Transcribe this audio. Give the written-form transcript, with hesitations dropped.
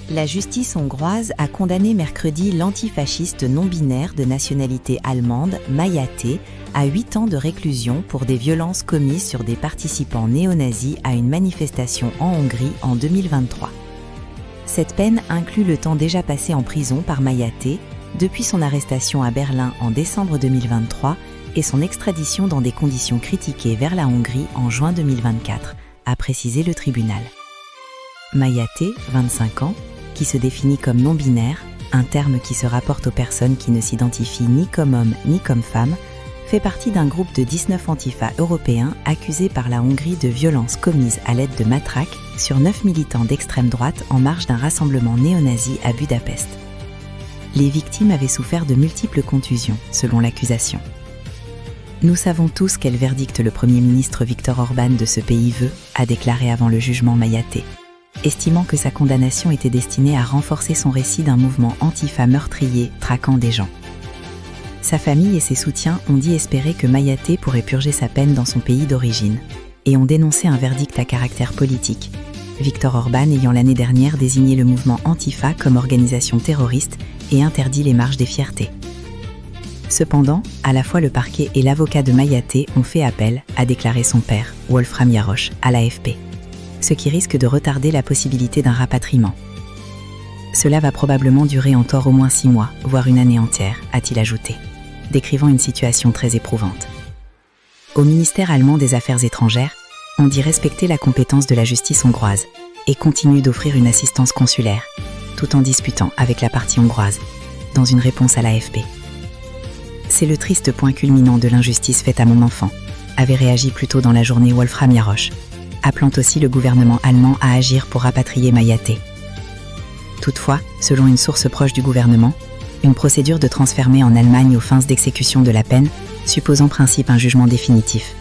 La justice hongroise a condamné mercredi l'antifasciste non-binaire de nationalité allemande, Mayaté, à 8 ans de réclusion pour des violences commises sur des participants néo-nazis à une manifestation en Hongrie en 2023. Cette peine inclut le temps déjà passé en prison par Mayaté, depuis son arrestation à Berlin en décembre 2023 et son extradition dans des conditions critiquées vers la Hongrie en juin 2024, a précisé le tribunal. Mayaté, 25 ans, qui se définit comme non-binaire, un terme qui se rapporte aux personnes qui ne s'identifient ni comme hommes ni comme femmes, fait partie d'un groupe de 19 antifas européens accusés par la Hongrie de violences commises à l'aide de matraques sur 9 militants d'extrême droite en marge d'un rassemblement néo-nazi à Budapest. Les victimes avaient souffert de multiples contusions, selon l'accusation. Nous savons tous quel verdict le Premier ministre Viktor Orban de ce pays veut, a déclaré avant le jugement Mayaté, estimant que sa condamnation était destinée à renforcer son récit d'un mouvement antifa meurtrier traquant des gens. Sa famille et ses soutiens ont dit espérer que Mayaté pourrait purger sa peine dans son pays d'origine et ont dénoncé un verdict à caractère politique, Viktor Orban ayant l'année dernière désigné le mouvement Antifa comme organisation terroriste et interdit les marches des fiertés. Cependant, à la fois le parquet et l'avocat de Mayaté ont fait appel, a déclaré son père, Wolfram Jarosz, à l'AFP, ce qui risque de retarder la possibilité d'un rapatriement. Cela va probablement durer en tort au moins 6 mois, voire une année entière, a-t-il ajouté, décrivant une situation très éprouvante. Au ministère allemand des Affaires étrangères, on dit respecter la compétence de la justice hongroise et continue d'offrir une assistance consulaire, tout en disputant avec la partie hongroise, dans une réponse à l'AFP. C'est le triste point culminant de l'injustice faite à mon enfant, avait réagi plus tôt dans la journée Wolfram Jarosz, appelant aussi le gouvernement allemand à agir pour rapatrier Mayaté. Toutefois, selon une source proche du gouvernement, une procédure de transfert met en Allemagne aux fins d'exécution de la peine, suppose en principe un jugement définitif.